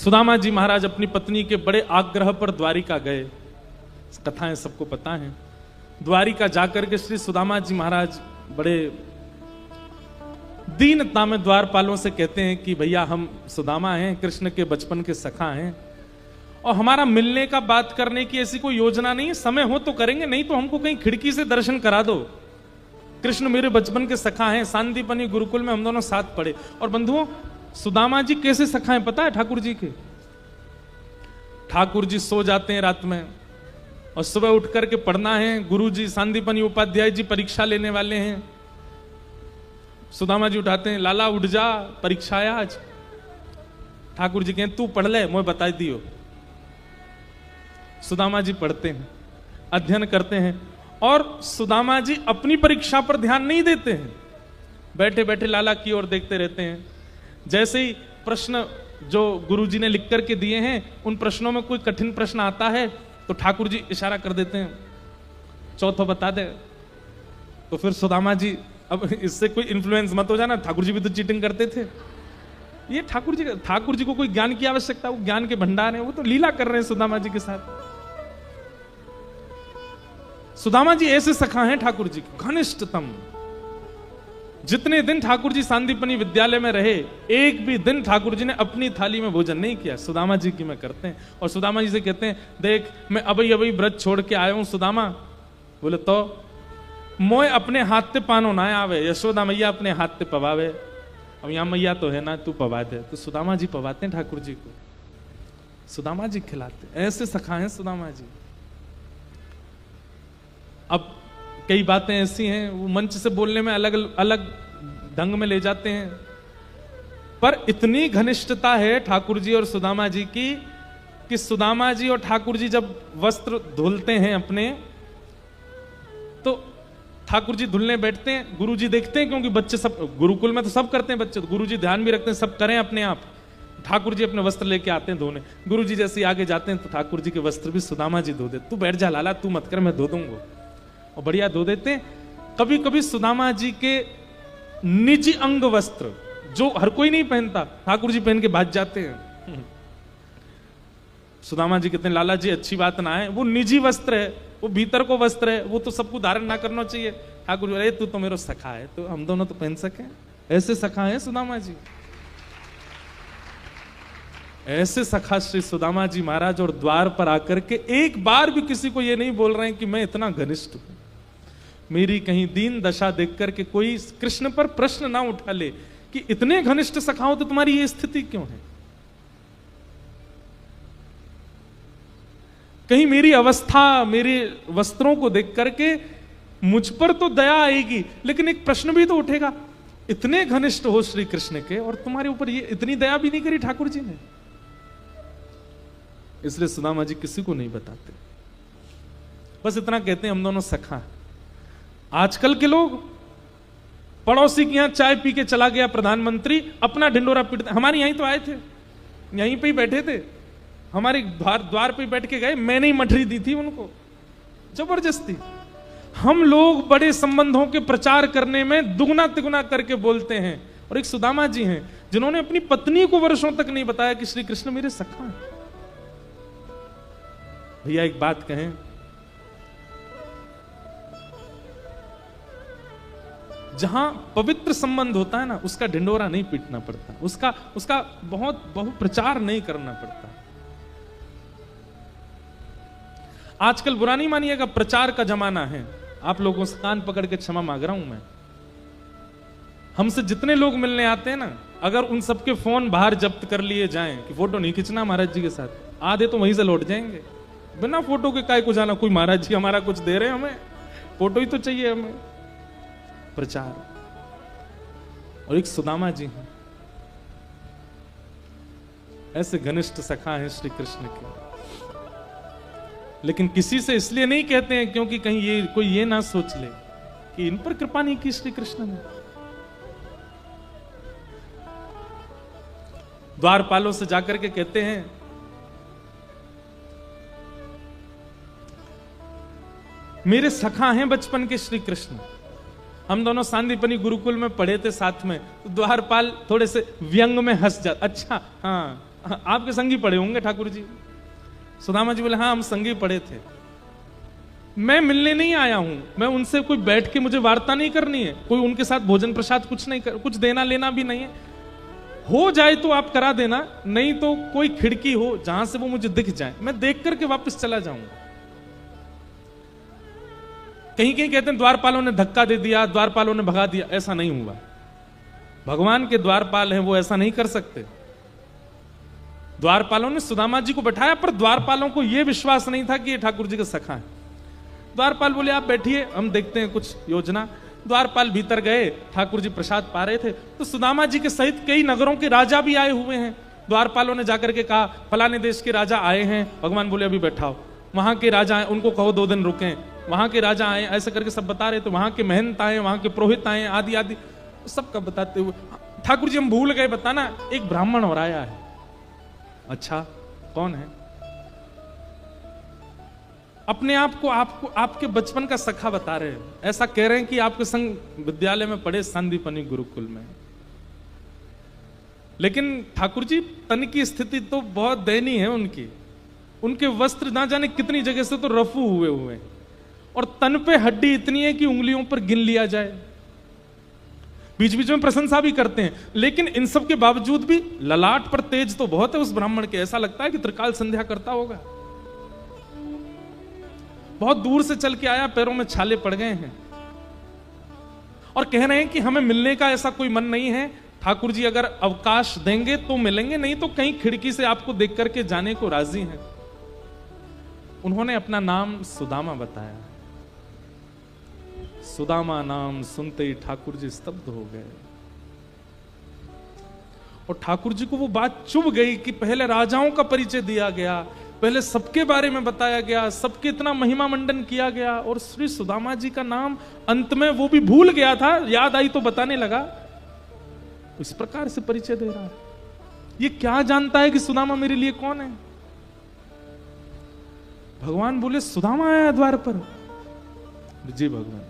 सुदामा जी महाराज अपनी पत्नी के बड़े आग्रह पर द्वारिका गए, कथाएं सबको पता है। द्वारिका जाकर के श्री सुदामा जी महाराज बड़े दीनता में द्वारपालों से कहते हैं कि भैया हम सुदामा हैं, कृष्ण के बचपन के सखा हैं, और हमारा मिलने का बात करने की ऐसी कोई योजना नहीं है, समय हो तो करेंगे, नहीं तो हमको कहीं खिड़की से दर्शन करा दो। कृष्ण मेरे बचपन के सखा हैं, सांदीपनी गुरुकुल में हम दोनों साथ पढ़े। और बंधुओं, सुदामा जी कैसे सखा हैं पता है ठाकुर जी के? ठाकुर जी सो जाते हैं रात में और सुबह उठ करके पढ़ना है, गुरु जी सांदीपनी उपाध्याय जी परीक्षा लेने वाले हैं, सुदामा जी उठाते हैं, लाला उठ जा परीक्षा है आज। ठाकुर जी कहते तू पढ़ ले, मुझे बता दियो। सुदामा जी पढ़ते हैं, अध्ययन करते हैं, और सुदामा जी अपनी परीक्षा पर ध्यान नहीं देते हैं, बैठे बैठे लाला की ओर देखते रहते हैं। जैसे ही प्रश्न जो गुरुजी ने लिख करके दिए हैं, उन प्रश्नों में कोई कठिन प्रश्न आता है तो ठाकुर जी इशारा कर देते हैं, चौथा बता दे। तो फिर सुदामा जी, अब इससे कोई इन्फ्लुएंस मत हो जाना, ठाकुर जी भी तो चीटिंग करते थे। ये ठाकुर जी को कोई ज्ञान की आवश्यकता, वो ज्ञान के भंडार है, वो तो लीला कर रहे हैं सुदामा जी के साथ। सुदामा जी ऐसे सखा हैं ठाकुर जी के, घनिष्ठतम। जितने दिन ठाकुर जी सांदीपनी विद्यालय में रहे, एक भी दिन ठाकुर जी ने अपनी थाली में भोजन नहीं किया। सुदामा जी की में करते हैं, और सुदामा जी से कहते हैं, देख मैं अभी व्रत छोड़ के आया हूं सुदामा। बोले तो मोय अपने हाथ ते पानो ना आवे, यशोदा मैया अपने हाथ ते पवावे, अब यहां मैया तो है ना, तू पवा दे। तो सुदामा जी पवाते हैं ठाकुर जी को, सुदामा जी खिलाते, ऐसे सखा हैं सुदामा जी। अब कई बातें ऐसी हैं, वो मंच से बोलने में अलग अलग ढंग में ले जाते हैं, पर इतनी घनिष्ठता है ठाकुर जी और सुदामा जी की कि सुदामा जी और ठाकुर जी जब वस्त्र धुलते हैं अपने, तो ठाकुर जी धुलने बैठते हैं, गुरु जी देखते हैं, क्योंकि बच्चे सब गुरुकुल में तो सब करते हैं बच्चे, तो गुरु जी ध्यान भी रखते हैं सब करें अपने आप। ठाकुर जी अपने वस्त्र लेके आते हैं धोने, गुरु जी जैसे आगे जाते हैं तो ठाकुर जी के वस्त्र भी सुदामा जी धो देते। तू बैठ जा लाला, तू मत कर, मैं धो दूंगा, और बढ़िया धो देते हैं। कभी कभी सुदामा जी के निजी अंग वस्त्र जो हर कोई नहीं पहनता, ठाकुर जी पहन के भाग जाते हैं। सुदामा जी कहते हैं लाला जी अच्छी बात ना है, वो निजी वस्त्र है, वो भीतर को वस्त्र है, वो तो सबको धारण ना करना चाहिए। ठाकुर जी, अरे तू तो मेरा सखा है, तो हम दोनों तो पहन सके, ऐसे सखा है सुदामा जी। ऐसे सखा श्री सुदामा जी महाराज, और द्वार पर आकर के एक बार भी किसी को ये नहीं बोल रहे हैं कि मैं इतना घनिष्ठ हूं। मेरी कहीं दीन दशा देख करके कोई कृष्ण पर प्रश्न ना उठा ले कि इतने घनिष्ठ सखा हो तो तुम्हारी ये स्थिति क्यों है। कहीं मेरी अवस्था, मेरे वस्त्रों को देख करके मुझ पर तो दया आएगी, लेकिन एक प्रश्न भी तो उठेगा, इतने घनिष्ठ हो श्री कृष्ण के और तुम्हारे ऊपर ये इतनी दया भी नहीं करी ठाकुर जी ने। इसलिए सुदामा जी किसी को नहीं बताते, बस इतना कहते हैं हम दोनों सखा। आजकल के लोग, पड़ोसी के यहां चाय पी के चला गया प्रधानमंत्री, अपना ढिंडोरा पीटते। हमारे यहीं तो आए थे, यहीं पे ही बैठे थे, हमारे द्वार पे बैठ के गए, मैंने ही मठरी दी थी उनको जबरदस्ती। हम लोग बड़े संबंधों के प्रचार करने में दुगना तिगुना करके बोलते हैं, और एक सुदामा जी हैं जिन्होंने अपनी पत्नी को वर्षों तक नहीं बताया कि श्री कृष्ण मेरे सखा हैं। भैया एक बात कहें, जहां पवित्र संबंध होता है ना, उसका ढिंडोरा नहीं पीटना पड़ता, उसका बहुत प्रचार नहीं करना पड़ता। आजकल बुरा नहीं मानिएगा, प्रचार का जमाना है। आप लोगों से कान पकड़ के क्षमा मांग रहा हूं मैं। हमसे जितने लोग मिलने आते हैं ना, अगर उन सबके फोन बाहर जब्त कर लिए जाएं कि फोटो नहीं खींचना महाराज जी के साथ, आधे तो वहीं से लौट जाएंगे। बिना फोटो के काय को जाना, कोई महाराज जी हमारा कुछ दे रहे हैं, हमें फोटो ही तो चाहिए हमें। प्रचार। और एक सुदामा जी हैं, ऐसे घनिष्ठ सखा हैं श्री कृष्ण के, लेकिन किसी से इसलिए नहीं कहते हैं क्योंकि कहीं कोई ये ना सोच ले कि इन पर कृपा नहीं की श्री कृष्ण ने। द्वारपालों से जाकर के कहते हैं, मेरे सखा हैं बचपन के श्री कृष्ण, हम दोनों सांदीपनी गुरुकुल में पढ़े थे साथ में। तो द्वारपाल थोड़े से व्यंग में हंस जाते, अच्छा हाँ आपके संगी पढ़े होंगे ठाकुर जी। सुदामा जी बोले हाँ हम संगी पढ़े थे, मैं मिलने नहीं आया हूं, मैं उनसे कोई बैठ के मुझे वार्ता नहीं करनी है, कोई उनके साथ भोजन प्रसाद कुछ देना लेना भी नहीं है। हो जाए तो आप करा देना, नहीं तो कोई खिड़की हो जहां से वो मुझे दिख जाए, मैं देख करके वापस चला जाऊंगा। कहीं कहीं कहते हैं द्वारपालों ने धक्का दे दिया, द्वारपालों ने भगा दिया, ऐसा नहीं हुआ। भगवान के द्वारपाल हैं, वो ऐसा नहीं कर सकते। द्वारपालों ने सुदामा जी को बैठाया, पर द्वारपालों को यह विश्वास नहीं था कि ये ठाकुर जी का सखा है। द्वारपाल बोले आप बैठिए, हम देखते हैं कुछ योजना। द्वारपाल भीतर गए, ठाकुर जी प्रसाद पा रहे थे, तो सुदामा जी के सहित कई नगरों के राजा भी आए हुए हैं। द्वारपालों ने जाकर के कहा फलाने देश के राजा आए हैं। भगवान बोले अभी बैठाओ। वहां के राजा आए, उनको कहो 2 दिन रुकें। वहां के राजा आए, ऐसे करके सब बता रहे थे। वहां के महंत आए, वहां के पुरोहित आए, आदि आदि सबका बताते हुए ठाकुर जी हम भूल गए बताना, एक ब्राह्मण और आया है। अच्छा कौन है? अपने आप को आपको आपके बचपन का सखा बता रहे हैं, ऐसा कह रहे हैं कि आपके संग विद्यालय में पढ़े सांदीपनी गुरुकुल में। लेकिन ठाकुर जी तन की स्थिति तो बहुत दयनीय है उनकी। उनके वस्त्र ना जाने कितनी जगह से तो रफू हुए और तन पे हड्डी इतनी है कि उंगलियों पर गिन लिया जाए। बीच बीच में प्रशंसा भी करते हैं, लेकिन इन सब के बावजूद भी ललाट पर तेज तो बहुत है उस ब्राह्मण के। ऐसा लगता है कि त्रिकाल संध्या करता होगा। बहुत दूर से चल के आया, पैरों में छाले पड़ गए हैं और कह रहे हैं कि हमें मिलने का ऐसा कोई मन नहीं है। ठाकुर जी अगर अवकाश देंगे तो मिलेंगे, नहीं तो कहीं खिड़की से आपको देख करके जाने को राजी हैं। उन्होंने अपना नाम सुदामा बताया। सुदामा नाम सुनते ही ठाकुर जी स्तब्ध हो गए और ठाकुर जी को वो बात चुभ गई कि पहले राजाओं का परिचय दिया गया, पहले सबके बारे में बताया गया, सबके इतना महिमा मंडन किया गया, और श्री सुदामा जी का नाम अंत में वो भी भूल गया था, याद आई तो बताने लगा। इस प्रकार से परिचय दे रहा है। ये क्या जानता है कि सुदामा मेरे लिए कौन है? भगवान बोले सुदामा आया द्वार पर। जी भगवान,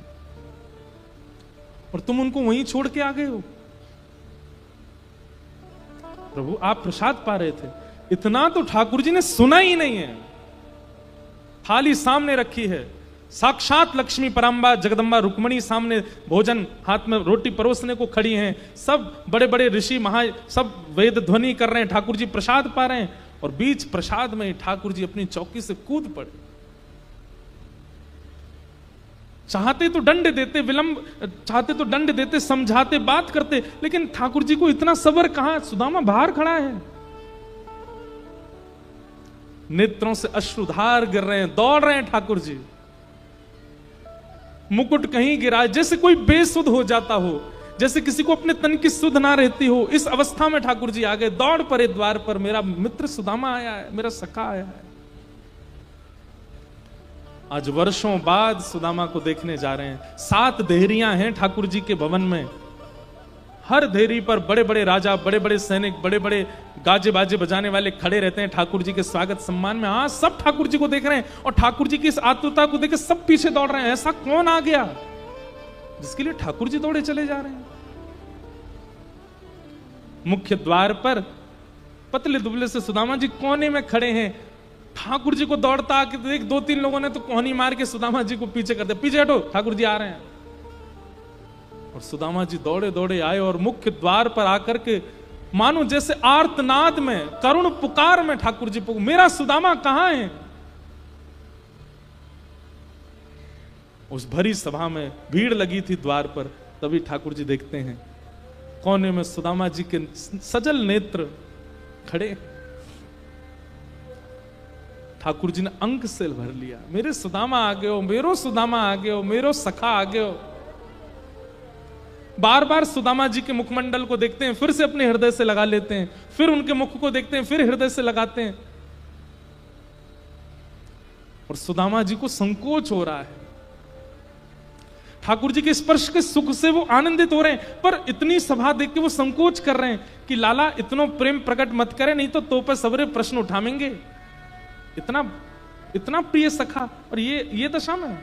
और तुम उनको वहीं छोड़ के आ गए हो? प्रभु आप प्रसाद पा रहे थे। इतना तो ठाकुर जी ने सुना ही नहीं है। थाली सामने रखी है, साक्षात लक्ष्मी परांबा जगदम्बा रुक्मणी सामने भोजन हाथ में रोटी परोसने को खड़ी हैं। सब बड़े बड़े ऋषि महा सब वेद ध्वनि कर रहे हैं, ठाकुर जी प्रसाद पा रहे हैं, और बीच प्रसाद में ठाकुर जी अपनी चौकी से कूद पड़े। चाहते तो दंड देते, विलंब चाहते तो दंड देते, समझाते, बात करते, लेकिन ठाकुर जी को इतना सब्र कहां। सुदामा बाहर खड़ा है, नेत्रों से अश्रुधार गिर रहे हैं, दौड़ रहे हैं ठाकुर जी। मुकुट कहीं गिरा, जैसे कोई बेसुध हो जाता हो, जैसे किसी को अपने तन की सुध ना रहती हो। इस अवस्था में ठाकुर जी आ गए, दौड़ पड़े द्वार पर। मेरा मित्र सुदामा आया है, मेरा सखा आया है। आज वर्षों बाद सुदामा को देखने जा रहे हैं। 7 देहरियां हैं ठाकुर जी के भवन में। हर देहरी पर बड़े बड़े राजा, बड़े बड़े सैनिक, बड़े बड़े गाजे बाजे बजाने वाले खड़े रहते हैं ठाकुर जी के स्वागत सम्मान में। हाँ, सब ठाकुर जी को देख रहे हैं, और ठाकुर जी की इस आतुरता को देख सब पीछे दौड़ रहे हैं। ऐसा कौन आ गया जिसके लिए ठाकुर जी दौड़े चले जा रहे हैं? मुख्य द्वार पर पतले दुबले से सुदामा जी कोने में खड़े हैं। ठाकुर जी को दौड़ता आके देख 2-3 लोगों ने तो कोहनी मार के सुदामा जी को पीछे कर दिया। पीछे हटो, ठाकुर जी आ रहे हैं। और सुदामा जी दौड़े दौड़े आए और मुख्य द्वार पर आकर के मानो जैसे आर्तनाद में, करुण पुकार में ठाकुर जी को, मेरा सुदामा कहां है? उस भरी सभा में भीड़ लगी थी द्वार पर। तभी ठाकुर जी देखते हैं कोने में सुदामा जी के सजल नेत्र खड़े। ठाकुर जी ने अंक से भर लिया, मेरे सुदामा आ गए हो, मेरो सुदामा आ गए हो, मेरो सखा आ गए हो। बार बार सुदामा जी के मुखमंडल को देखते हैं, फिर से अपने हृदय से लगा लेते हैं, फिर उनके मुख को देखते हैं, फिर हृदय से लगाते हैं। और सुदामा जी को संकोच हो रहा है। ठाकुर जी के स्पर्श के सुख से वो आनंदित हो रहे हैं, पर इतनी सभा देख के वो संकोच कर रहे हैं कि लाला इतना प्रेम प्रकट मत करे, नहीं तो पर सबरे प्रश्न उठाएंगे। इतना इतना प्रिय सखा और ये दशा में।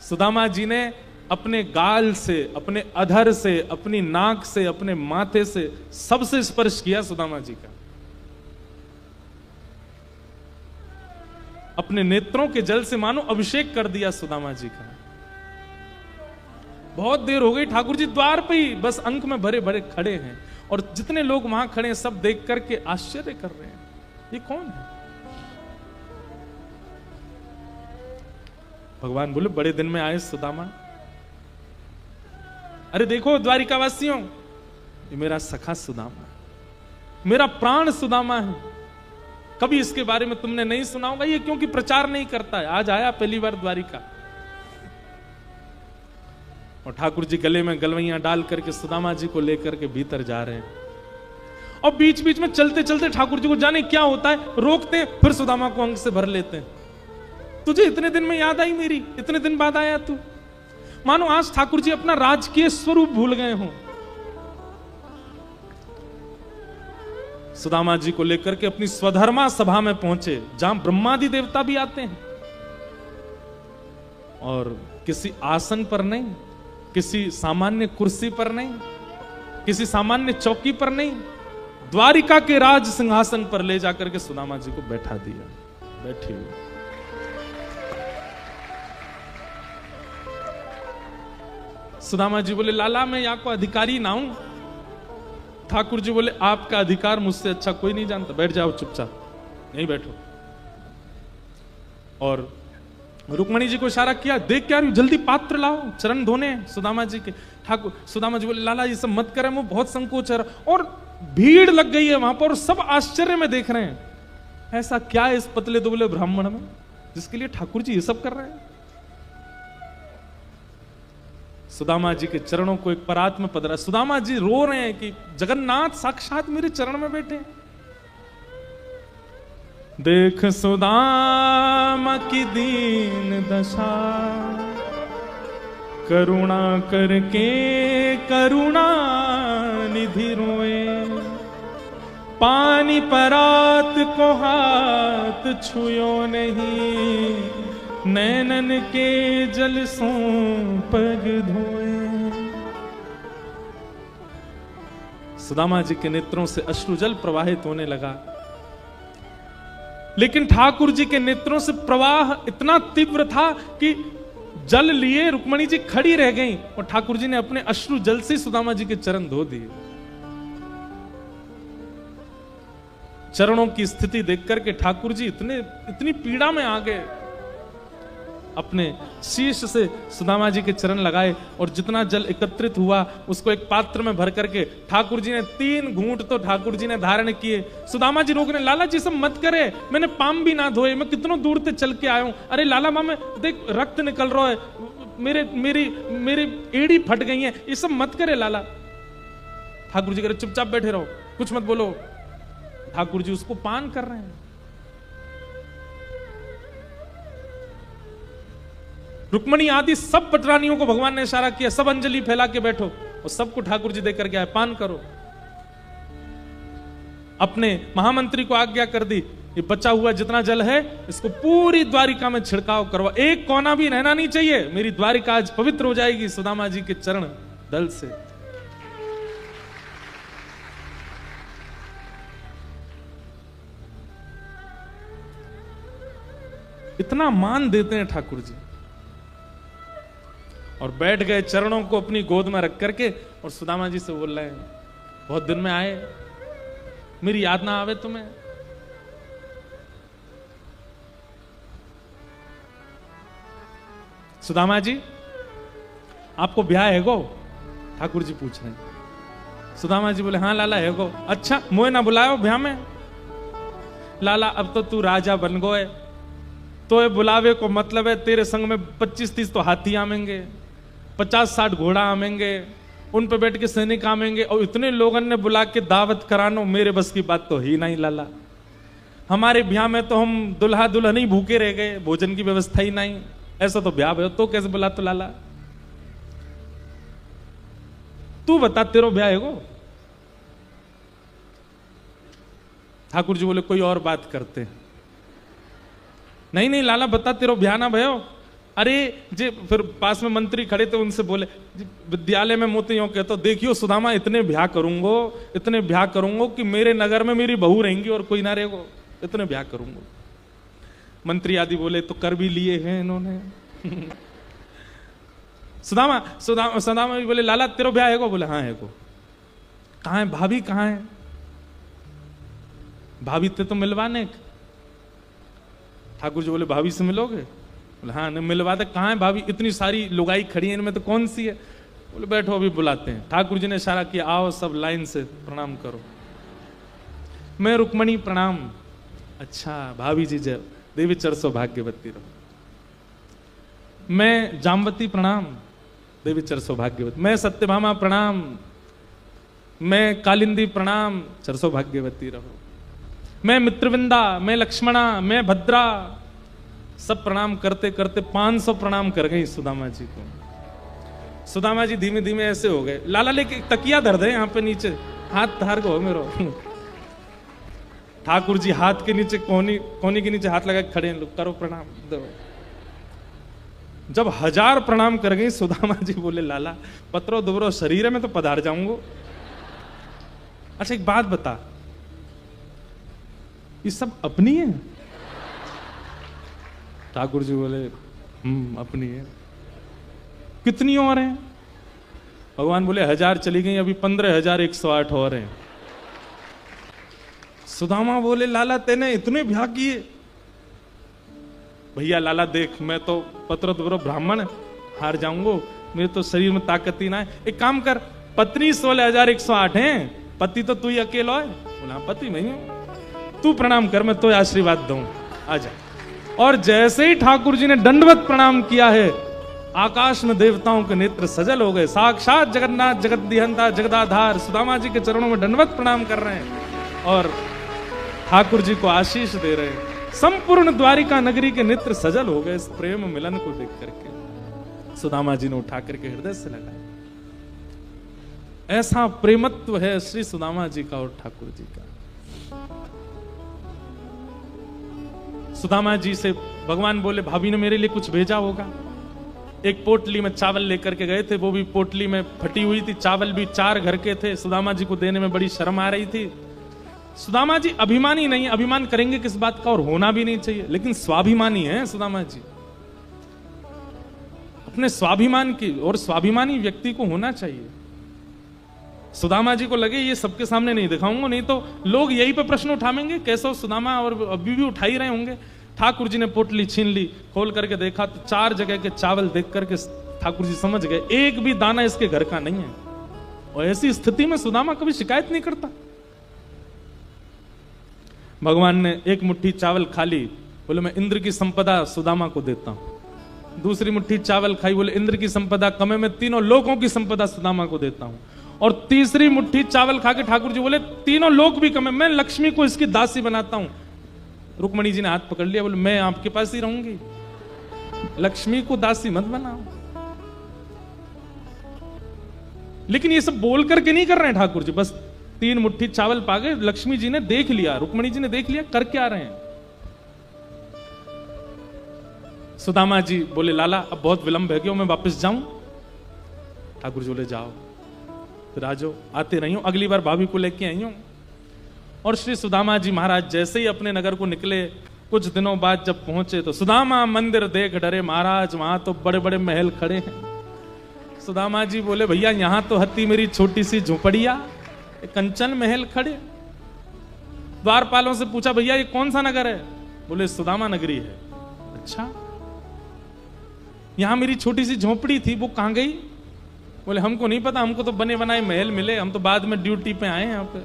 सुदामा जी ने अपने गाल से, अपने अधर से, अपनी नाक से, अपने माथे से सबसे स्पर्श किया सुदामा जी का। अपने नेत्रों के जल से मानो अभिषेक कर दिया सुदामा जी का। बहुत देर हो गई, ठाकुर जी द्वार पे ही बस अंक में भरे भरे खड़े हैं, और जितने लोग वहां खड़े हैं सब देख करके आश्चर्य कर रहे हैं, ये कौन है? भगवान बोले, बड़े दिन में आए सुदामा। अरे देखो द्वारिकावासियों, ये मेरा सखा सुदामा है, मेरा प्राण सुदामा है। कभी इसके बारे में तुमने नहीं सुना होगा, ये क्योंकि प्रचार नहीं करता है, आज आया पहली बार द्वारिका। और ठाकुर जी गले में गलवैयां डाल करके सुदामा जी को लेकर के भीतर जा रहे हैं, और बीच बीच में चलते चलते ठाकुर जी को जाने क्या होता है, रोकते फिर सुदामा को अंग से भर लेते हैं। तुझे इतने दिन में याद आई मेरी, इतने दिन बाद आया तू। मानो आज ठाकुर जी अपना राजकीय स्वरूप भूल गए हों। सुदामा जी को लेकर के अपनी स्वधर्मा सभा में पहुंचे, जहां ब्रह्मादि देवता भी आते हैं, और किसी आसन पर नहीं, किसी सामान्य कुर्सी पर नहीं, किसी सामान्य चौकी पर नहीं, द्वारिका के राज सिंहासन पर ले जाकर के सुदामा जी को बैठा दिया। बैठे हुए सुदामा जी बोले, लाला मैं यहाँ को अधिकारी ना हूं। ठाकुर जी बोले, आपका अधिकार मुझसे अच्छा कोई नहीं जानता, बैठ जाओ चुपचाप, यहीं बैठो। और रुक्मणी जी को इशारा किया, देख क्या रही, जल्दी पात्र लाओ, चरण धोने सुदामा जी के। ठाकुर सुदामा जी बोले, लाला ये सब मत करें, वो बहुत संकोच है। और भीड़ लग गई है वहां पर, और सब आश्चर्य में देख रहे हैं, ऐसा क्या है इस पतले दुबले ब्राह्मण में जिसके लिए ठाकुर जी ये सब कर रहे हैं। सुदामा जी के चरणों को एक परात में पधरा। सुदामा जी रो रहे हैं कि जगन्नाथ साक्षात मेरे चरण में बैठे। देख सुदामा की दीन दशा, करुणा करके करुणा निधि रोए। पानी परात को हाथ छुयो नहीं, नैनन के जल सो पग धोए। सुदामा जी के नेत्रों से अश्रुजल प्रवाहित होने लगा, लेकिन ठाकुर जी के नेत्रों से प्रवाह इतना तीव्र था कि जल लिए रुक्मणी जी खड़ी रह गईं, और ठाकुर जी ने अपने अश्रु जल से सुदामा जी के चरण धो दिए। चरणों की स्थिति देख करके ठाकुर जी इतनी पीड़ा में आ गए। अपने शीश से सुदामा जी के चरण लगाए, और जितना जल एकत्रित हुआ उसको एक पात्र में भर करके ठाकुर जी ने 3 घूंट तो ठाकुर जी ने धारण किए। सुदामा जी रोक रहे, लाला जी सब मत करे, मैंने पाम भी ना धोए, मैं कितनों दूर से चल के आया हूं। अरे लाला मामे देख रक्त निकल रहा है, मेरी एड़ी फट गई है, ये सब मत करे लाला। ठाकुर जी कह रहे, चुपचाप बैठे रहो, कुछ मत बोलो। ठाकुर जी उसको पान कर रहे हैं। रुक्मणी आदि सब पटरानियों को भगवान ने इशारा किया, सब अंजलि फैला के बैठो, और सबको ठाकुर जी देकर के आए, पान करो। अपने महामंत्री को आज्ञा कर दी, ये बचा हुआ जितना जल है इसको पूरी द्वारिका में छिड़काव करवा, एक कोना भी रहना नहीं चाहिए, मेरी द्वारिका आज पवित्र हो जाएगी सुदामा जी के चरण दल से। इतना मान देते हैं ठाकुर जी। और बैठ गए चरणों को अपनी गोद में रख करके, और सुदामा जी से बोल रहे हैं, बहुत दिन में आए, मेरी याद ना आवे तुम्हें? सुदामा जी आपको ब्याह है गो? ठाकुर जी पूछ रहे हैं। सुदामा जी बोले, हाँ लाला है गो। अच्छा मोए ना बुलायो ब्याह में? लाला अब तो तू राजा बन गो है, तो ये बुलावे को मतलब है तेरे संग में 25-30 तो हाथी आमेंगे, 50-60 घोड़ा आमेंगे, उन पे बैठ के सैनिक आमेंगे, और इतने लोगों ने बुला के दावत करानो मेरे बस की बात तो ही नहीं लाला। हमारे ब्याह में तो हम दुल्हा दुल्हन ही भूखे रह गए, भोजन की व्यवस्था ही नहीं, ऐसा तो ब्याह है तो कैसे बुला? तो लाला तू बता, तेरो ब्याह है गो? ठाकुर जी बोले, कोई और बात करते हैं। नहीं नहीं लाला बता, तेरो ब्याह ना भयो? अरे जी, फिर पास में मंत्री खड़े थे, उनसे बोले विद्यालय में मोती यूं कहता, देखियो सुदामा इतने ब्याह करूंगो कि मेरे नगर में मेरी बहू रहेंगी और कोई ना रहेगो, इतने ब्याह करूंगो। मंत्री आदि बोले तो कर भी लिए हैं इन्होंने। सुदामा भी बोले लाला तेरो ब्याह है को? बोले हाँ है को। कहाँ है भाभी, कहाँ है भाभी? ते तो मिलवाने। ठाकुर जी बोले भाभी से मिलोगे? बोले हाँ नहीं मिलवा दे। कहाँ है भाभी? इतनी सारी लुगाई खड़ी है, इनमें तो कौन सी है? बोले बैठो अभी बुलाते हैं। ठाकुर जी ने इशारा किया, आओ सब लाइन से प्रणाम करो। मैं रुक्मणी प्रणाम। अच्छा भाभी जी जय, देवी चर सौभाग्यवती रहो। मैं जामवती प्रणाम, देवी चर सौभाग्यवती। मैं सत्यभामा प्रणाम, मैं कालिंदी प्रणाम, चर सौभाग्यवती रहो। मैं मित्रविंदा, मैं लक्ष्मणा, मैं भद्रा, सब प्रणाम करते करते 500 प्रणाम कर गई सुदामा जी को। सुदामा जी धीमे धीमे ऐसे हो गए। लाला लेके तकिया धर दे यहाँ पे नीचे, हाथ धार को मेरो। ठाकुर जी हाथ के नीचे कोनी के नीचे हाथ लगा के खड़े हैं, लोग करो प्रणाम दो। जब 1000 प्रणाम कर गई सुदामा जी बोले लाला पत्रो दुबरो शरीर में तो पधार जाऊंगो। अच्छा एक बात बता, ये सब अपनी है? ठाकुर जी बोले अपनी है। कितनी और हैं? भगवान बोले 1000 चली गई, अभी 15,108 और हैं। सुदामा बोले लाला तेने इतने ब्याह किए? भैया लाला देख, मैं तो पत्र दुबरो ब्राह्मण हार जाऊंगो, मेरे तो शरीर में ताकत ही ना है। एक काम कर, पत्नी 16,108 हैं, पति तो तू ही अकेला है। बोला पति मैं हूं, तू प्रणाम कर, मैं तो आशीर्वाद दूं, आजा। और जैसे ही ठाकुर जी ने दंडवत प्रणाम किया है, आकाश में देवताओं के नेत्र सजल हो गए। साक्षात जगन्नाथ जगद्दिहंता जगदाधार सुदामा जी के चरणों में दंडवत प्रणाम कर रहे हैं और ठाकुर जी को आशीष दे रहे हैं। संपूर्ण द्वारिका नगरी के नेत्र सजल हो गए इस प्रेम मिलन को देख करके। सुदामा जी ने उठा करके हृदय से लगाया। ऐसा प्रेमत्व है श्री सुदामा जी का और ठाकुर जी का। सुदामा जी से भगवान बोले भाभी ने मेरे लिए कुछ भेजा होगा। एक पोटली में चावल लेकर के गए थे, वो भी पोटली में फटी हुई थी। चावल भी 4 घर के थे। सुदामा जी को देने में बड़ी शर्म आ रही थी। सुदामा जी अभिमानी नहीं, अभिमान करेंगे किस बात का, और होना भी नहीं चाहिए, लेकिन स्वाभिमानी है सुदामा जी। अपने स्वाभिमान की, और स्वाभिमानी व्यक्ति को होना चाहिए। सुदामा जी को लगे ये सबके सामने नहीं दिखाऊंगा, नहीं तो लोग यही पे प्रश्न उठाएंगे कैसे सुदामा, और अभी भी उठा ही रहे होंगे। ठाकुर जी ने पोटली छीन ली, खोल करके देखा तो 4 जगह के चावल देख करके ठाकुर जी समझ गए एक भी दाना इसके घर का नहीं है। और ऐसी स्थिति में सुदामा कभी शिकायत नहीं करता। भगवान ने एक मुट्ठी चावल खा ली, बोले मैं इंद्र की संपदा सुदामा को देता हूं। दूसरी मुट्ठी चावल खाई, बोले इंद्र की संपदा कम है, मैं तीनों लोगों की संपदा सुदामा को देता हूं। और तीसरी मुट्ठी चावल खा के ठाकुर जी बोले तीनों लोग भी कम है, मैं लक्ष्मी को इसकी दासी बनाता हूं। रुक्मणी जी ने हाथ पकड़ लिया, बोले मैं आपके पास ही रहूंगी, लक्ष्मी को दासी मत बनाओ। लेकिन ये सब बोल करके नहीं कर रहे हैं ठाकुर जी, बस 3 मुट्ठी चावल पा गए। लक्ष्मी जी ने देख लिया, रुक्मणी जी ने देख लिया कर क्या रहे हैं। सुदामा जी बोले लाला अब बहुत विलंब है, क्यों मैं वापस जाऊं? ठाकुर जी बोले जाओ, फिर आ जाओ, आते नहीं हो, अगली बार भाभी को लेके आई हूं। और श्री सुदामा जी महाराज जैसे ही अपने नगर को निकले, कुछ दिनों बाद जब पहुंचे तो सुदामा मंदिर देख डरे महाराज, वहां तो बड़े बड़े महल खड़े हैं। सुदामा जी बोले भैया यहां तो हत्ती मेरी छोटी सी झोपड़िया, कंचन महल खड़े। द्वारपालों से पूछा भैया ये कौन सा नगर है? बोले सुदामा नगरी है। अच्छा, यहां मेरी छोटी सी झोपड़ी थी वो कहां गई? बोले हमको नहीं पता, हमको तो बने बनाए महल मिले, हम तो बाद में ड्यूटी पे आए यहाँ पे।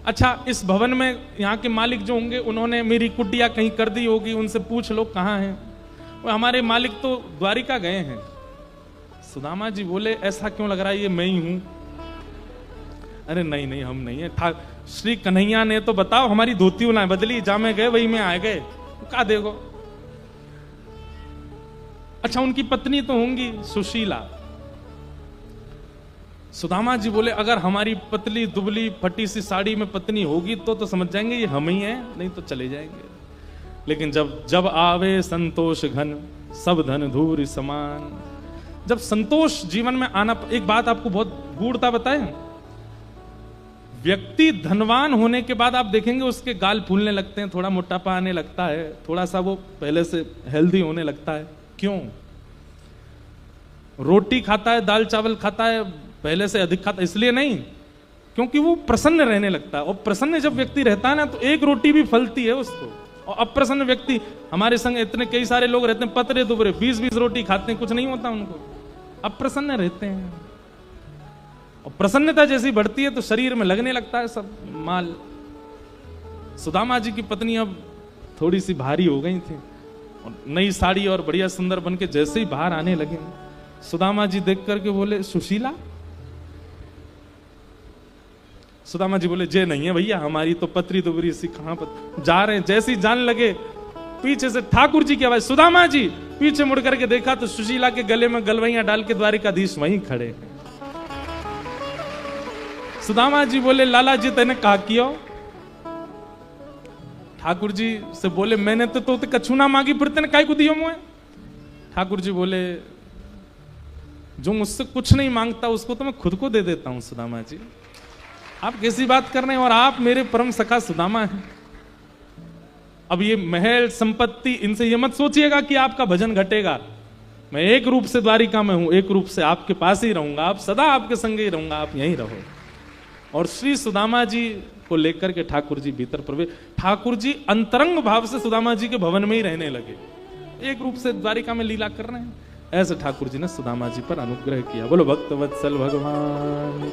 अच्छा, इस भवन में यहाँ के मालिक जो होंगे उन्होंने मेरी कुटिया कहीं कर दी होगी, उनसे पूछ लो कहाँ हैं। हमारे मालिक तो द्वारिका गए हैं। सुदामा जी बोले ऐसा क्यों लग रहा है ये मैं ही हूं? अरे नहीं नहीं हम नहीं है, श्री कन्हैया ने तो बताओ हमारी धोती ना बदली, जा में गए वही में आ गए, कहा देखो। अच्छा, उनकी पत्नी तो होंगी सुशीला। सुदामा जी बोले अगर हमारी पतली दुबली फटी सी साड़ी में पत्नी होगी तो समझ जाएंगे ये हम ही हैं, नहीं तो चले जाएंगे। लेकिन जब आवे संतोष घन सब धन धूरि समान। जब संतोष जीवन में आना, एक बात आपको बहुत गूढ़ता बताए, व्यक्ति धनवान होने के बाद आप देखेंगे उसके गाल फूलने लगते हैं, थोड़ा मोटापा आने लगता है, थोड़ा सा वो पहले से हेल्दी होने लगता है। क्यों? रोटी खाता है, दाल चावल खाता है, पहले से अधिक खाता है, इसलिए नहीं, क्योंकि वो प्रसन्न रहने लगता है। और प्रसन्न जब व्यक्ति रहता है ना, तो एक रोटी भी फलती है उसको। और अप्रसन्न व्यक्ति, हमारे संग इतने कई सारे लोग रहते हैं, पतरे दुबरे 20-20 रोटी खाते हैं, कुछ नहीं होता उनको, अप्रसन्न रहते हैं। और प्रसन्नता जैसी बढ़ती है तो शरीर में लगने लगता है सब माल। सुदामा जी की पत्नी अब थोड़ी सी भारी हो गई थी, और नई साड़ी और बढ़िया सुंदर बन के जैसे ही बाहर आने लगे, सुदामा जी देख करके बोले, सुशीला? सुदामा जी बोले, जे नहीं है भैया, हमारी तो पतरी दुबरी सी कहां पर जा रहे हैं। जैसे ही जाने लगे, पीछे से ठाकुर जी की आवाज, सुदामा जी। पीछे मुड़ करके देखा तो सुशीला के गले में गलवैया डाल के द्वारिकाधीश वहीं खड़े हैं। सुदामा जी बोले, लाला जी तेने कहा किया? ठाकुर जी से बोले, मैंने तो तोते कछु ना मांगी, फिर तेने काय को दियो मुझे? ठाकुर जी बोले, जो मुझसे कुछ नहीं मांगता उसको तो मैं खुद को दे देता हूं सुदामा जी। आप कैसी बात कर रहे हैं? और आप मेरे परम सखा सुदामा हैं। अब ये महल संपत्ति, इनसे ये मत सोचिएगा कि आपका भजन घटेगा। मैं एक रूप से द्वारिका में हूं, एक रूप से आपके पास ही रहूंगा, आप सदा आपके संग ही रहूंगा, आप यहीं रहो। और श्री सुदामा जी को लेकर के ठाकुर जी भीतर प्रवेश, ठाकुर जी अंतरंग भाव से सुदामा जी के भवन में ही रहने लगे, एक रूप से द्वारिका में लीला कर रहे हैं। ऐसे ठाकुर जी ने सुदामा जी पर अनुग्रह किया। बोलो भक्त वत्सल भगवान।